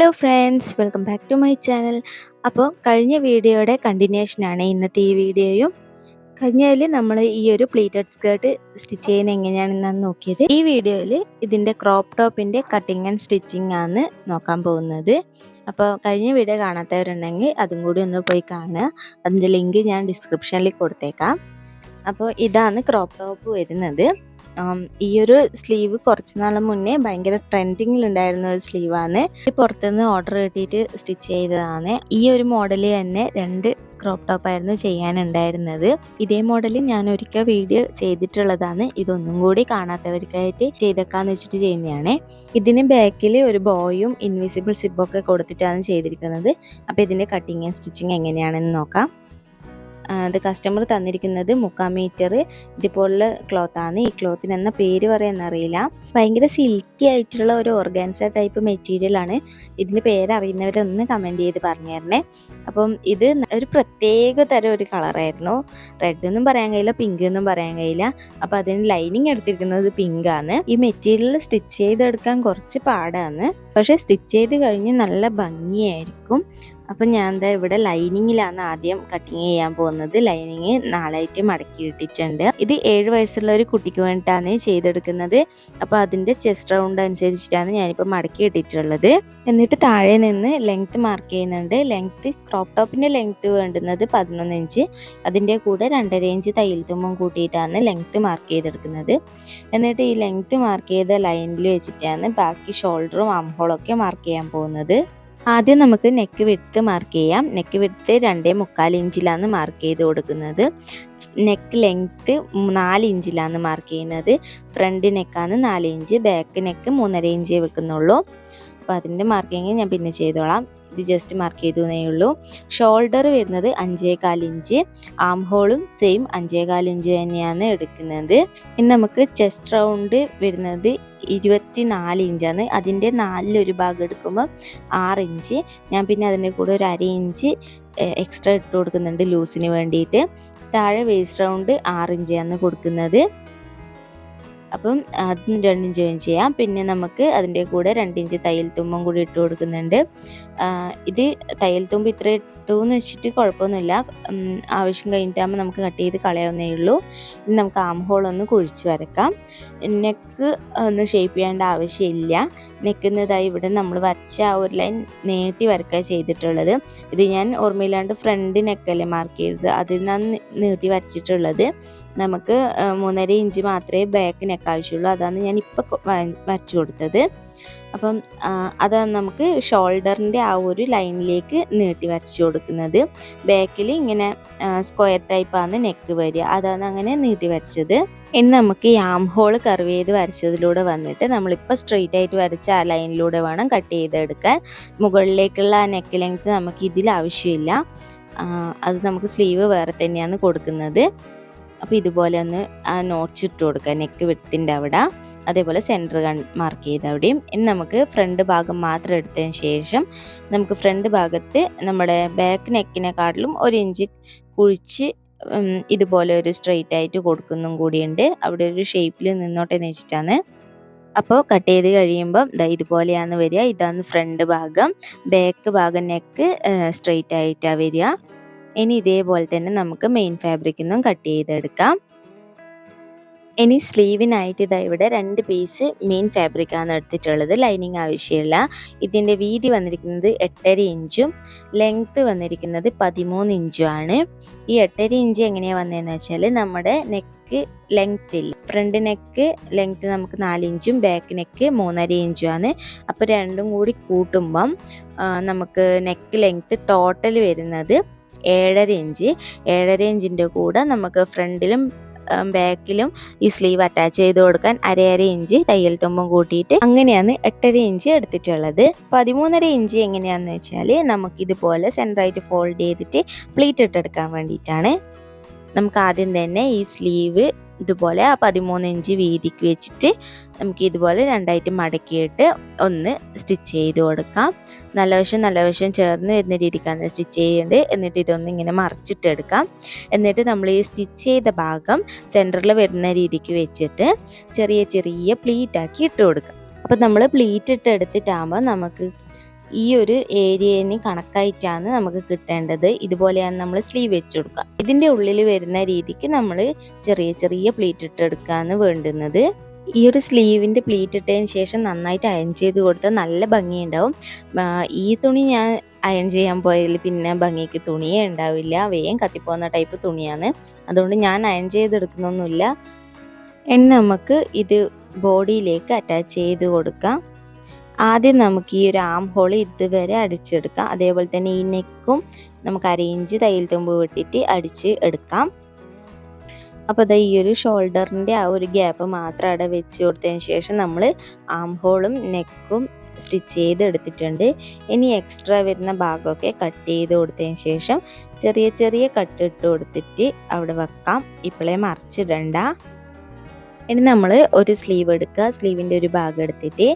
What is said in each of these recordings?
Hello friends, welcome back to my channel. അപ്പോൾ കഴിഞ്ഞ വീഡിയോയുടെ കണ്ടിന്യൂഷനാണ് ഇന്നത്തെ ഈ വീഡിയോയും. കഴിഞ്ഞതിൽ നമ്മൾ ഈ ഒരു പ്ലീറ്റഡ് സ്കേർട്ട് സ്റ്റിച്ച് ചെയ്യുന്നത് എങ്ങനെയാണെന്നാണ് നോക്കിയത്. ഈ വീഡിയോയിൽ ഇതിൻ്റെ ക്രോപ്പ് ടോപ്പിൻ്റെ കട്ടിങ് ആൻഡ് സ്റ്റിച്ചിങ് ആണ് നോക്കാൻ പോകുന്നത്. അപ്പോൾ കഴിഞ്ഞ വീഡിയോ കാണാത്തവരുണ്ടെങ്കിൽ അതും കൂടി ഒന്ന് പോയി കാണുക. അതിൻ്റെ ലിങ്ക് ഞാൻ ഡിസ്ക്രിപ്ഷനിൽ കൊടുത്തേക്കാം. അപ്പോൾ ഇതാണ് ക്രോപ്പ് ടോപ്പ് വരുന്നത്. ഈ ഒരു സ്ലീവ് കുറച്ച് നാൾ മുന്നേ ഭയങ്കര ട്രെൻഡിങ്ങിലുണ്ടായിരുന്ന ഒരു സ്ലീവാണ്. ഇത് പുറത്തുനിന്ന് ഓർഡർ കിട്ടിയിട്ട് സ്റ്റിച്ച് ചെയ്തതാണ്. ഈ ഒരു മോഡൽ തന്നെ 2 ക്രോപ്പ് ടോപ്പായിരുന്നു ചെയ്യാനുണ്ടായിരുന്നത്. ഇതേ മോഡൽ ഞാൻ ഒരിക്കൽ വീഡിയോ ചെയ്തിട്ടുള്ളതാണ്. ഇതൊന്നും കൂടി കാണാത്തവർക്കായിട്ട് ചെയ്തേക്കാന്ന് വെച്ചിട്ട് ചെയ്യുന്നതാണ്. ഇതിന് ബാക്കിൽ ഒരു ബോയും ഇൻവിസിബിൾ സിബൊക്കെ കൊടുത്തിട്ടാണ് ചെയ്തിരിക്കുന്നത്. അപ്പോൾ ഇതിൻ്റെ കട്ടിങ് ആൻഡ് സ്റ്റിച്ചിങ് എങ്ങനെയാണെന്ന് നോക്കാം. അത് കസ്റ്റമർ തന്നിരിക്കുന്നത് 3/4 മീറ്റർ ഇതുപോലുള്ള ക്ലോത്താണ്. ഈ ക്ലോത്തിന് എന്ന പേര് പറയാനറിയില്ല. ഭയങ്കര സിൽക്കി ആയിട്ടുള്ള ഒരു ഓർഗാൻസ ടൈപ്പ് മെറ്റീരിയലാണ്. ഇതിൻ്റെ പേരറിയുന്നവരൊന്ന് കമൻറ്റ് ചെയ്ത് പറഞ്ഞു തരണേ. അപ്പം ഇത് ഒരു പ്രത്യേക തരം ഒരു കളറായിരുന്നു. റെഡ് എന്നും പറയാൻ കഴിയില്ല, പിങ്ക് എന്നും പറയാൻ കഴിയില്ല. അപ്പോൾ അതിന് ലൈനിങ് എടുത്തിരിക്കുന്നത് പിങ്കാണ്. ഈ മെറ്റീരിയൽ സ്റ്റിച്ച് ചെയ്തെടുക്കാൻ കുറച്ച് പാടാണ്, പക്ഷേ സ്റ്റിച്ച് ചെയ്ത് കഴിഞ്ഞ് നല്ല ഭംഗിയായിരിക്കും. അപ്പം ഞാൻ എന്താ ഇവിടെ ലൈനിങ്ങിലാണ് ആദ്യം കട്ടിങ് ചെയ്യാൻ പോകുന്നത്. ലൈനിങ് 4 മടക്കി ഇട്ടിട്ടുണ്ട്. ഇത് 7 വയസ്സുള്ള ഒരു കുട്ടിക്ക് വേണ്ടിയിട്ടാണ് ചെയ്തെടുക്കുന്നത്. അപ്പോൾ അതിൻ്റെ ചെസ്റ്റ് റൗണ്ട് അനുസരിച്ചിട്ടാണ് ഞാനിപ്പോൾ മടക്കി ഇട്ടിട്ടുള്ളത്. എന്നിട്ട് താഴെ നിന്ന് ലെങ്ത്ത് മാർക്ക് ചെയ്യുന്നുണ്ട്. ലെങ്ത്ത് ക്രോപ്പ് ടോപ്പിൻ്റെ ലെങ്ത്ത് വേണ്ടുന്നത് 11 ഇഞ്ച്. അതിൻ്റെ കൂടെ 2.5 ഇഞ്ച് തയ്യൽ തുമ്പും കൂട്ടിയിട്ടാണ് ലെങ്ത്ത് മാർക്ക് ചെയ്തെടുക്കുന്നത്. എന്നിട്ട് ഈ ലെങ്ത്ത് മാർക്ക് ചെയ്ത ലൈനിൽ വെച്ചിട്ടാണ് ബാക്കി ഷോൾഡറും ആം ഹോളൊക്കെ മാർക്ക് ചെയ്യാൻ പോകുന്നത്. ആദ്യം നമുക്ക് നെക്ക് വിഡ്ത്ത് മാർക്ക് ചെയ്യാം. നെക്ക് വിഡ്ത്ത് 2.25 ഇഞ്ചിലാണ് മാർക്ക് ചെയ്ത് കൊടുക്കുന്നത്. നെക്ക് ലെങ്ത്ത് 4 ഇഞ്ചിലാണ് മാർക്ക് ചെയ്യുന്നത്. ഫ്രണ്ട് നെക്കാണ് 4 ഇഞ്ച്, ബാക്ക് നെക്ക് 3.5 ഇഞ്ചേ വെക്കുന്നുള്ളൂ. അപ്പോൾ അതിൻ്റെ മാർക്കിങ് ഞാൻ പിന്നെ ചെയ്തോളാം. ഇത് ജസ്റ്റ് മാർക്ക് ചെയ്തേ ഉള്ളൂ. ഷോൾഡർ വരുന്നത് 5.25 ഇഞ്ച്, ആം ഹോളും സെയിം 5.25 ഇഞ്ച് തന്നെയാണ് എടുക്കുന്നത്. ഇനി നമുക്ക് ചെസ്റ്റ് റൗണ്ട് വരുന്നത് 24 ഇഞ്ചാണ്. അതിൻ്റെ 4 ഭാഗം എടുക്കുമ്പോൾ 6 ഇഞ്ച്. ഞാൻ പിന്നെ അതിൻ്റെ കൂടെ ഒരു 1/2 ഇഞ്ച് എക്സ്ട്രാ ഇട്ട് കൊടുക്കുന്നുണ്ട് ലൂസിന് വേണ്ടിയിട്ട്. താഴെ വേസ്റ്റ് റൗണ്ട് 6 ഇഞ്ചാണ് കൊടുക്കുന്നത്. അപ്പം അതും 2 ഇഞ്ച് ജോയിൻ ചെയ്യാം. പിന്നെ നമുക്ക് അതിൻ്റെ കൂടെ 2 ഇഞ്ച് തയ്യൽ തുമ്പും കൂടി ഇട്ട് കൊടുക്കുന്നുണ്ട്. ഇത് തയ്യൽ തുമ്പ് ഇത്ര ഇട്ടു എന്ന് വെച്ചിട്ട് കുഴപ്പമൊന്നുമില്ല. ആവശ്യം കഴിഞ്ഞിട്ടാകുമ്പോൾ നമുക്ക് കട്ട് ചെയ്ത് കളയാവുന്നേ ഉള്ളൂ. ഇനി നമുക്ക് ആം ഹോൾ ഒന്ന് കുഴിച്ച് വരക്കാം. നെക്ക് ഒന്നും ഷേപ്പ് ചെയ്യേണ്ട ആവശ്യമില്ല. നെക്കുന്നതായി ഇവിടെ നമ്മൾ വരച്ച ആ ഒരു ലൈൻ നീട്ടി വരക്കുക ചെയ്തിട്ടുള്ളത്. ഇത് ഞാൻ ഓർമ്മയില്ലാണ്ട് ഫ്രണ്ട് നെക്കല്ലേ മാർക്ക് ചെയ്തത്, അതിൽ നിന്നാണ് നീട്ടി വരച്ചിട്ടുള്ളത്. നമുക്ക് 3.5 ഇഞ്ച് മാത്രമേ ബാക്ക് നെക്ക് ആവശ്യമുള്ളൂ. അതാണ് ഞാൻ ഇപ്പോൾ വരച്ചു കൊടുത്തത്. അപ്പം അതാണ് നമുക്ക് ഷോൾഡറിൻ്റെ ആ ഒരു ലൈനിലേക്ക് നീട്ടി വരച്ചു കൊടുക്കുന്നത്. ബാക്കിൽ ഇങ്ങനെ സ്ക്വയർ ടൈപ്പാണ് നെക്ക് വരിക, അതാണ് അങ്ങനെ നീട്ടി വരച്ചത്. ഇനി നമുക്ക് ഈ ആം ഹോൾ കർവ് ചെയ്ത് വരച്ചതിലൂടെ വന്നിട്ട് നമ്മളിപ്പോൾ സ്ട്രെയിറ്റ് ആയിട്ട് വരച്ച ആ ലൈനിലൂടെ വേണം കട്ട് ചെയ്തെടുക്കാൻ. മുകളിലേക്കുള്ള ആ നെക്ക് ലെങ്ത്ത് നമുക്ക് ഇതിൽ ആവശ്യമില്ല. അത് നമുക്ക് സ്ലീവ് വേറെ തന്നെയാണ് കൊടുക്കുന്നത്. അപ്പോൾ ഇതുപോലെ ഒന്ന് ആ നോട്ട്സ് ഇട്ട് കൊടുക്കുക നെക്ക് വിഡ്ത്തിൻ്റെ അവിടെ, അതേപോലെ സെൻറ്റർ മാർക്ക് ചെയ്ത് അവിടെയും. ഇനി നമുക്ക് ഫ്രണ്ട് ഭാഗം മാത്രം എടുത്തതിന് ശേഷം നമുക്ക് ഫ്രണ്ട് ഭാഗത്ത് നമ്മുടെ ബാക്ക് നെക്കിനെക്കാട്ടിലും 1 ഇഞ്ച് കുഴിച്ച് ഇതുപോലെ ഒരു സ്ട്രെയിറ്റ് ആയിട്ട് കൊടുക്കുന്നതും കൂടിയുണ്ട്. അവിടെ ഒരു ഷേപ്പിൽ നിന്നോട്ടെ എന്ന് വെച്ചിട്ടാണ്. അപ്പോൾ കട്ട് ചെയ്ത് കഴിയുമ്പം ഇതുപോലെയാണ് വരിക. ഇതാണ് ഫ്രണ്ട് ഭാഗം. ബാക്ക് ഭാഗം നെക്ക് സ്ട്രെയിറ്റ് ആയിട്ടാണ് വരിക. ഇനി ഇതേപോലെ തന്നെ നമുക്ക് മെയിൻ ഫാബ്രിക്കിൽ നിന്നും കട്ട് ചെയ്തെടുക്കാം. ഇനി സ്ലീവിനായിട്ട് ഇവിടെ 2 പീസ് മെയിൻ ഫാബ്രിക്കാണ് എടുത്തിട്ടുള്ളത്. ലൈനിങ് ആവശ്യമില്ല. ഇതിൻ്റെ വീതി വന്നിരിക്കുന്നത് 8.5 ഇഞ്ചും ലെങ്ത്ത് വന്നിരിക്കുന്നത് 13 ഇഞ്ചുമാണ്. ഈ 8.5 ഇഞ്ച് എങ്ങനെയാണ് വന്നതെന്ന് വെച്ചാൽ നമ്മുടെ നെക്ക് ലെങ്ത്തിൽ ഫ്രണ്ട് നെക്ക് ലെങ്ത്ത് നമുക്ക് 4 ഇഞ്ചും ബാക്ക് നെക്ക് 3.5 ഇഞ്ചുമാണ്. അപ്പോൾ രണ്ടും കൂടി കൂട്ടുമ്പം നമുക്ക് നെക്ക് ലെങ്ത്ത് ടോട്ടൽ വരുന്നത് 7.5 ഇഞ്ച്. 7.5 ഇഞ്ചിൻ്റെ കൂടെ നമുക്ക് ഫ്രണ്ടിലും ബാക്കിലും ഈ സ്ലീവ് അറ്റാച്ച് ചെയ്ത് കൊടുക്കാൻ 1.5 ഇഞ്ച് തയ്യൽ തുമ്പും കൂട്ടിയിട്ട് അങ്ങനെയാണ് 8.5 ഇഞ്ച് എടുത്തിട്ടുള്ളത്. 13.5 ഇഞ്ച് എങ്ങനെയാണെന്ന് വെച്ചാൽ നമുക്കിതുപോലെ സെൻറ്ററായിട്ട് ഫോൾഡ് ചെയ്തിട്ട് പ്ലീറ്റ് ഇട്ടെടുക്കാൻ വേണ്ടിയിട്ടാണ്. നമുക്ക് ആദ്യം തന്നെ ഈ സ്ലീവ് ഇതുപോലെ ആ 13 ഇഞ്ച് വീതിക്ക് വെച്ചിട്ട് നമുക്ക് ഇതുപോലെ 2ആയിട്ട് മടക്കിയിട്ട് ഒന്ന് സ്റ്റിച്ച് ചെയ്ത് കൊടുക്കാം. നല്ല വശം ചേർന്ന് വരുന്ന രീതിക്കാണ് സ്റ്റിച്ച് ചെയ്യേണ്ടത്. എന്നിട്ട് ഇതൊന്ന് ഇങ്ങനെ മറിച്ചിട്ടെടുക്കാം. എന്നിട്ട് നമ്മൾ ഈ സ്റ്റിച്ച് ചെയ്ത ഭാഗം സെൻറ്ററിൽ വരുന്ന രീതിക്ക് വെച്ചിട്ട് ചെറിയ പ്ലീറ്റാക്കി ഇട്ട് കൊടുക്കാം. അപ്പോൾ നമ്മൾ പ്ലീറ്റ് ഇട്ട് എടുത്തിട്ടാകുമ്പോൾ നമുക്ക് ഈ ഒരു ഏരിയന് കണക്കായിട്ടാണ് നമുക്ക് കിട്ടേണ്ടത്. ഇതുപോലെയാണ് നമ്മൾ സ്ലീവ് വെച്ച് കൊടുക്കുക. ഇതിൻ്റെ ഉള്ളിൽ വരുന്ന രീതിക്ക് നമ്മൾ ചെറിയ ചെറിയ പ്ലീറ്റ് ഇട്ടെടുക്കുകയാണ് വേണ്ടുന്നത്. ഈ ഒരു സ്ലീവിൻ്റെ പ്ലീറ്റ് ഇട്ടതിന് ശേഷം നന്നായിട്ട് അയൺ ചെയ്ത് കൊടുത്താൽ നല്ല ഭംഗിയുണ്ടാവും. ഈ തുണി ഞാൻ അയൺ ചെയ്യാൻ പോയതിൽ പിന്നെ ഭംഗിക്ക് തുണിയേ ഉണ്ടാവില്ല, വേഗം കത്തിപ്പോകുന്ന ടൈപ്പ് തുണിയാണ്. അതുകൊണ്ട് ഞാൻ അയൺ ചെയ്തെടുക്കുന്നൊന്നുമില്ല. ഇനി നമുക്ക് ഇത് ബോഡിയിലേക്ക് അറ്റാച്ച് ചെയ്ത് കൊടുക്കാം. ആദ്യം നമുക്ക് ഈ ഒരു ആം ഹോൾ ഇതുവരെ അടിച്ചെടുക്കാം. അതേപോലെ തന്നെ ഈ നെക്കും നമുക്ക് 1/2 ഇഞ്ച് തയ്യൽ തുമ്പ് വിട്ടിട്ട് അടിച്ച് എടുക്കാം. അപ്പോൾ ഈ ഒരു ഷോൾഡറിൻ്റെ ആ ഒരു ഗ്യാപ്പ് മാത്രം അവിടെ വെച്ച് കൊടുത്തതിന് ശേഷം നമ്മൾ ആം ഹോളും നെക്കും സ്റ്റിച്ച് ചെയ്ത് എടുത്തിട്ടുണ്ട്. ഇനി എക്സ്ട്രാ വരുന്ന ഭാഗമൊക്കെ കട്ട് ചെയ്ത് കൊടുത്തതിന് ശേഷം ചെറിയ ചെറിയ കട്ട് ഇട്ട് കൊടുത്തിട്ട് അവിടെ വെക്കാം. ഇപ്പോഴേ മറിച്ചിടണ്ട. ഇനി നമ്മൾ ഒരു സ്ലീവ് എടുക്കുക. സ്ലീവിൻ്റെ ഒരു ഭാഗം എടുത്തിട്ട്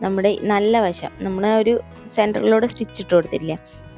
നമ്മുടെ നല്ല വശം നമ്മൾ ഒരു സെൻറ്ററിലൂടെ സ്റ്റിച്ച് ഇട്ട് കൊടുത്തില്ല,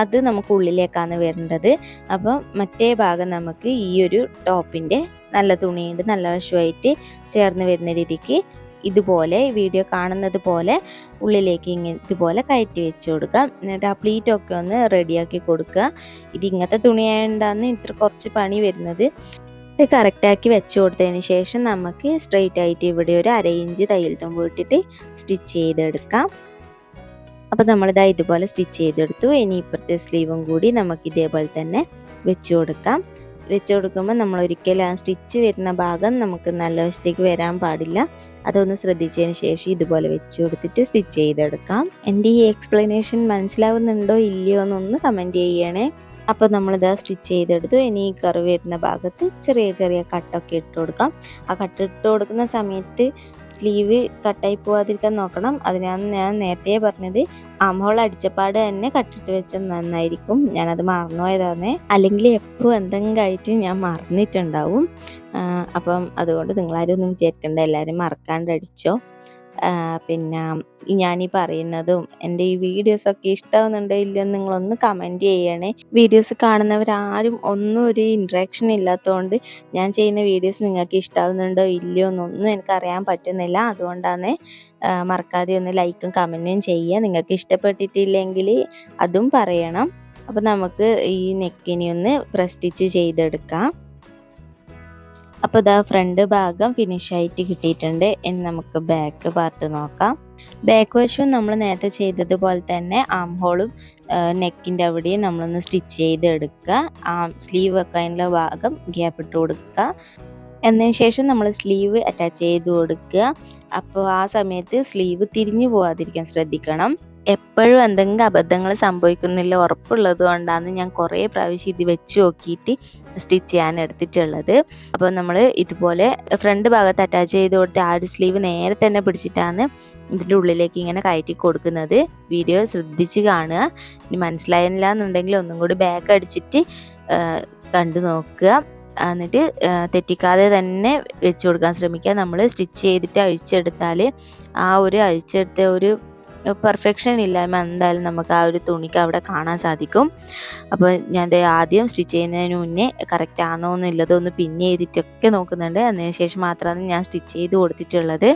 അത് നമുക്ക് ഉള്ളിലേക്കാണ് വരേണ്ടത്. അപ്പം മറ്റേ ഭാഗം നമുക്ക് ഈ ഒരു ടോപ്പിൻ്റെ നല്ല തുണിയുണ്ട് നല്ല വശമായിട്ട് ചേർന്ന് വരുന്ന രീതിക്ക് ഇതുപോലെ വീഡിയോ കാണുന്നത് പോലെ ഉള്ളിലേക്ക് ഇങ്ങനെ ഇതുപോലെ കയറ്റി വെച്ച് കൊടുക്കുക. എന്നിട്ട് ആ പ്ലീറ്റൊക്കെ ഒന്ന് റെഡിയാക്കി കൊടുക്കുക. ഇത് ഇങ്ങനത്തെ തുണിയായതുകൊണ്ടാണ് ഇത്ര കുറച്ച് പണി വരുന്നത്. ഇത് കറക്റ്റാക്കി വെച്ച് കൊടുത്തതിന് ശേഷം നമുക്ക് സ്ട്രെയിറ്റ് ആയിട്ട് ഇവിടെ ഒരു 1/2 ഇഞ്ച് തയ്യൽ തുമ്പ് ഇട്ടിട്ട് സ്റ്റിച്ച് ചെയ്തെടുക്കാം. അപ്പോൾ നമ്മളിതാ ഇതുപോലെ സ്റ്റിച്ച് ചെയ്തെടുത്തു. ഇനി ഇപ്പുറത്തെ സ്ലീവും കൂടി നമുക്ക് ഇതേപോലെ തന്നെ വെച്ച് കൊടുക്കാം. വെച്ച് കൊടുക്കുമ്പോൾ നമ്മൾ ഒരിക്കലും ആ സ്റ്റിച്ച് വരുന്ന ഭാഗം നമുക്ക് നല്ല വശത്തേക്ക് വരാൻ പാടില്ല. അതൊന്ന് ശ്രദ്ധിച്ചതിന് ശേഷം ഇതുപോലെ വെച്ച് കൊടുത്തിട്ട് സ്റ്റിച്ച് ചെയ്തെടുക്കാം. എൻ്റെ ഈ എക്സ്പ്ലനേഷൻ മനസ്സിലാവുന്നുണ്ടോ ഇല്ലയോ എന്നൊന്ന് കമൻറ്റ് ചെയ്യണേ. അപ്പോൾ നമ്മളിതാ സ്റ്റിച്ച് ചെയ്തെടുത്തു. ഇനി ഈ കർവ് വരുന്ന ഭാഗത്ത് ചെറിയ ചെറിയ കട്ടൊക്കെ ഇട്ട് കൊടുക്കാം. ആ കട്ട് ഇട്ട് കൊടുക്കുന്ന സമയത്ത് സ്ലീവ് കട്ടായി പോവാതിരിക്കാൻ നോക്കണം. അതിനാണ് ഞാൻ നേരത്തെ പറഞ്ഞത് ആം ഹോൾ അടിച്ചപ്പാട് തന്നെ കട്ടിട്ട് വെച്ചാൽ നന്നായിരിക്കും. ഞാനത് മറന്നുപോയതാണ്. അല്ലെങ്കിൽ എപ്പോഴും എന്തെങ്കിലും ആയിട്ട് ഞാൻ മറന്നിട്ടുണ്ടാവും. അപ്പം അതുകൊണ്ട് നിങ്ങളാരും ഒന്നും വിചാരിക്കണ്ട, എല്ലാവരും മറക്കാണ്ട് അടിച്ചോ. പിന്നെ ഞാനീ പറയുന്നതും എൻ്റെ ഈ വീഡിയോസൊക്കെ ഇഷ്ടമാവുന്നുണ്ടോ ഇല്ലയെന്ന് നിങ്ങളൊന്ന് കമൻറ്റ് ചെയ്യണേ. വീഡിയോസ് കാണുന്നവരാരും ഒന്നും ഒരു ഇൻട്രാക്ഷൻ ഇല്ലാത്തതുകൊണ്ട് ഞാൻ ചെയ്യുന്ന വീഡിയോസ് നിങ്ങൾക്ക് ഇഷ്ടമാവുന്നുണ്ടോ ഇല്ലയോ എന്നൊന്നും എനിക്കറിയാൻ പറ്റുന്നില്ല. അതുകൊണ്ടാണ് മറക്കാതെ ഒന്ന് ലൈക്കും കമൻറ്റും ചെയ്യുക. നിങ്ങൾക്ക് ഇഷ്ടപ്പെട്ടിട്ടില്ലെങ്കിൽ അതും പറയണം. അപ്പോൾ നമുക്ക് ഈ നെക്കിനെ ഒന്ന് പ്രസ് സ്റ്റിച്ച് ചെയ്തെടുക്കാം. അപ്പോൾ ഇതാ ഫ്രണ്ട് ഭാഗം ഫിനിഷായിട്ട് കിട്ടിയിട്ടുണ്ട്. ഇനി നമുക്ക് ബാക്ക് പാർട്ട് നോക്കാം. ബാക്ക് വശവും നമ്മൾ നേരത്തെ ചെയ്തതുപോലെ തന്നെ ആം ഹോളും നെക്കിൻ്റെ അവിടെയും നമ്മളൊന്ന് സ്റ്റിച്ച് ചെയ്തെടുക്കുക. സ്ലീവ് വെക്കാനുള്ള ഭാഗം ഗ്യാപ്പ് ഇട്ട് കൊടുക്കുക. എന്നതിന് ശേഷം നമ്മൾ സ്ലീവ് അറ്റാച്ച് ചെയ്ത് കൊടുക്കുക. അപ്പോൾ ആ സമയത്ത് സ്ലീവ് തിരിഞ്ഞു പോകാതിരിക്കാൻ ശ്രദ്ധിക്കണം. എപ്പോഴും എന്തെങ്കിലും അബദ്ധങ്ങൾ സംഭവിക്കുന്നില്ല ഉറപ്പുള്ളത് കൊണ്ടാണ് ഞാൻ കുറേ പ്രാവശ്യം ഇത് വെച്ച് നോക്കിയിട്ട് സ്റ്റിച്ച് ചെയ്യാൻ എടുത്തിട്ടുള്ളത്. അപ്പോൾ നമ്മൾ ഇതുപോലെ ഫ്രണ്ട് ഭാഗത്ത് അറ്റാച്ച് ചെയ്ത് കൊടുത്ത് ആ ഒരു സ്ലീവ് നേരെ തന്നെ പിടിച്ചിട്ടാണ് ഇതിൻ്റെ ഉള്ളിലേക്ക് ഇങ്ങനെ കയറ്റി കൊടുക്കുന്നത്. വീഡിയോ ശ്രദ്ധിച്ച് കാണുക. ഇനി മനസ്സിലായില്ല എന്നുണ്ടെങ്കിൽ ഒന്നും കൂടി ബാക്ക് അടിച്ചിട്ട് കണ്ടു നോക്കുക. എന്നിട്ട് തെറ്റിക്കാതെ തന്നെ വെച്ച് കൊടുക്കാൻ ശ്രമിക്കുക. നമ്മൾ സ്റ്റിച്ച് ചെയ്തിട്ട് അഴിച്ചെടുത്താൽ ആ ഒരു അഴിച്ചെടുത്ത ഒരു പെർഫെക്ഷൻ ഇല്ലായ്മ എന്തായാലും നമുക്ക് ആ ഒരു തുണിക്ക് അവിടെ കാണാൻ സാധിക്കും. അപ്പോൾ ഞാൻ ആദ്യം സ്റ്റിച്ച് ചെയ്യുന്നതിന് മുന്നേ കറക്റ്റ് ആണോ എന്നുള്ളത് ഒന്ന് പിൻ ചെയ്തിട്ടൊക്കെ നോക്കുന്നുണ്ട്. അതിന് ശേഷം മാത്രമാണ് ഞാൻ സ്റ്റിച്ച് ചെയ്ത് കൊടുത്തിട്ടുള്ളത്.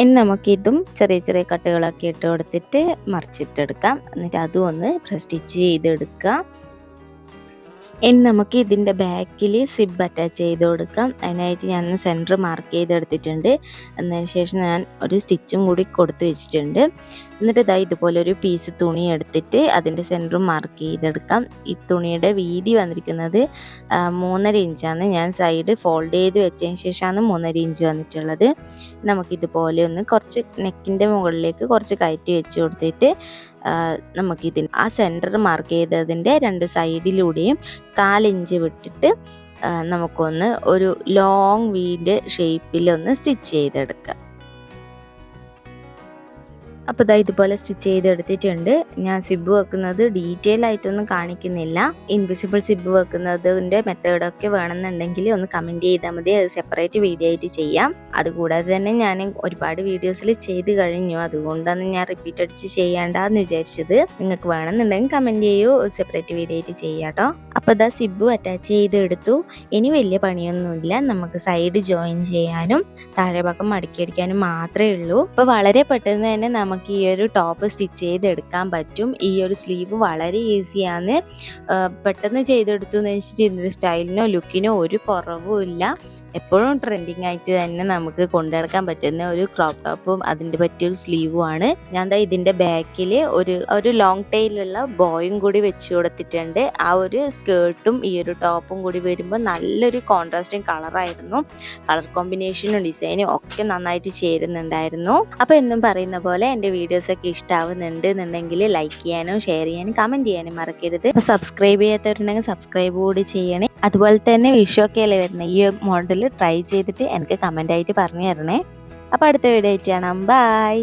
ഇനി നമുക്കിതും ചെറിയ ചെറിയ കട്ടുകളൊക്കെ ഇട്ട് കൊടുത്തിട്ട് മറിച്ചിട്ടെടുക്കാം. എന്നിട്ട് അതും ഒന്ന് സ്റ്റിച്ച് ചെയ്തെടുക്കുക. ഇനി നമുക്ക് ഇതിൻ്റെ ബാക്കിൽ സിബ് അറ്റാച്ച് ചെയ്ത് കൊടുക്കാം. അതിനായിട്ട് ഞാൻ സെൻറ്റർ മാർക്ക് ചെയ്തെടുത്തിട്ടുണ്ട്. എന്നതിന് ശേഷം ഞാൻ ഒരു സ്റ്റിച്ചും കൂടി കൊടുത്ത് വെച്ചിട്ടുണ്ട്. എന്നിട്ട് ഇതുപോലെ ഒരു പീസ് തുണി എടുത്തിട്ട് അതിൻ്റെ സെൻറ്റർ മാർക്ക് ചെയ്തെടുക്കാം. ഈ തുണിയുടെ വീതി വന്നിരിക്കുന്നത് 3.5 ഇഞ്ചാണ്. ഞാൻ സൈഡ് ഫോൾഡ് ചെയ്ത് വെച്ചതിന് ശേഷമാണ് 3.5 ഇഞ്ച് വന്നിട്ടുള്ളത്. നമുക്കിതുപോലെ ഒന്ന് കുറച്ച് നെക്കിൻ്റെ മുകളിലേക്ക് കുറച്ച് കയറ്റി വെച്ച് കൊടുത്തിട്ട് നമുക്കിതിന് ആ സെൻറ്റർ മാർക്ക് ചെയ്തതിൻ്റെ 2 സൈഡിലൂടെയും 1/4 ഇഞ്ച് വിട്ടിട്ട് നമുക്കൊന്ന് ഒരു ലോങ് വീൻ്റെ ഷേപ്പിലൊന്ന് സ്റ്റിച്ച് ചെയ്തെടുക്കാം. അപ്പോൾ ഇതുപോലെ സ്റ്റിച്ച് ചെയ്തെടുത്തിട്ടുണ്ട്. ഞാൻ സിബ് വെക്കുന്നത് ഡീറ്റെയിൽ ആയിട്ടൊന്നും കാണിക്കുന്നില്ല. ഇൻവിസിബിൾ സിബ് വെക്കുന്നതിൻ്റെ മെത്തേഡൊക്കെ വേണമെന്നുണ്ടെങ്കിൽ ഒന്ന് കമൻറ്റ് ചെയ്താൽ മതി. അത് സെപ്പറേറ്റ് വീഡിയോ ആയിട്ട് ചെയ്യാം. അതുകൂടാതെ തന്നെ ഞാൻ ഒരുപാട് വീഡിയോസിൽ ചെയ്ത് കഴിഞ്ഞു. അതുകൊണ്ടാണ് ഞാൻ റിപ്പീറ്റ് അടിച്ച് ചെയ്യേണ്ടെന്ന് വിചാരിച്ചത്. നിങ്ങൾക്ക് വേണമെന്നുണ്ടെങ്കിൽ കമൻറ്റ് ചെയ്യൂ, സെപ്പറേറ്റ് വീഡിയോ ആയിട്ട് ചെയ്യാം കേട്ടോ. അപ്പോൾ സിബ് അറ്റാച്ച് ചെയ്തെടുത്തു. ഇനി വലിയ പണിയൊന്നുമില്ല. നമുക്ക് സൈഡ് ജോയിൻ ചെയ്യാനും താഴെ ഭാഗം മടക്കിയടിക്കാനും മാത്രമേ ഉള്ളൂ. അപ്പോൾ വളരെ പെട്ടെന്ന് തന്നെ നമുക്ക് നമുക്ക് ഈ ഒരു ടോപ്പ് സ്റ്റിച്ച് ചെയ്തെടുക്കാൻ പറ്റും. ഈ ഒരു സ്ലീവ് വളരെ ഈസിയാണ്. പെട്ടെന്ന് ചെയ്തെടുത്തു എന്ന് വെച്ചിട്ട് ഇതിൻ്റെ സ്റ്റൈലിനോ ലുക്കിനോ ഒരു കുറവും ഇല്ല. എപ്പോഴും ട്രെൻഡിങ് ആയിട്ട് തന്നെ നമുക്ക് കൊണ്ടുനടക്കാൻ പറ്റുന്ന ഒരു ക്രോപ്പ് ടോപ്പും അതിൻ്റെ പറ്റിയൊരു സ്ലീവുമാണ്. ഞാൻ ദാ ഇതിൻ്റെ ബാക്കിൽ ഒരു ലോങ് ടൈലുള്ള ബോയും കൂടി വെച്ച് കൊടുത്തിട്ടുണ്ട്. ആ ഒരു സ്കേർട്ടും ഈ ഒരു ടോപ്പും കൂടി വരുമ്പോൾ നല്ലൊരു കോൺട്രാസ്റ്റിംഗ് കളറായിരുന്നു. കളർ കോമ്പിനേഷനും ഡിസൈനും ഒക്കെ നന്നായിട്ട് ചേരുന്നുണ്ടായിരുന്നു. അപ്പോൾ എന്നും പറയുന്ന പോലെ എൻ്റെ വീഡിയോസൊക്കെ ഇഷ്ടമാവുന്നുണ്ട് എന്നുണ്ടെങ്കിൽ ലൈക്ക് ചെയ്യാനും ഷെയർ ചെയ്യാനും കമൻറ്റ് ചെയ്യാനും മറക്കരുത്. അപ്പോൾ സബ്സ്ക്രൈബ് ചെയ്യാത്തവരുണ്ടെങ്കിൽ സബ്സ്ക്രൈബ് കൂടി ചെയ്യണേ. അതുപോലെ തന്നെ വിഷുവൊക്കെ അല്ലേ വരുന്നത്, ഈ മോഡൽ ട്രൈ ചെയ്തിട്ട് എനിക്ക് കമൻ്റ് ആയിട്ട് പറഞ്ഞു തരണേ. അപ്പോൾ അടുത്ത വീഡിയോ ആയിട്ട് കാണാം. ബൈ.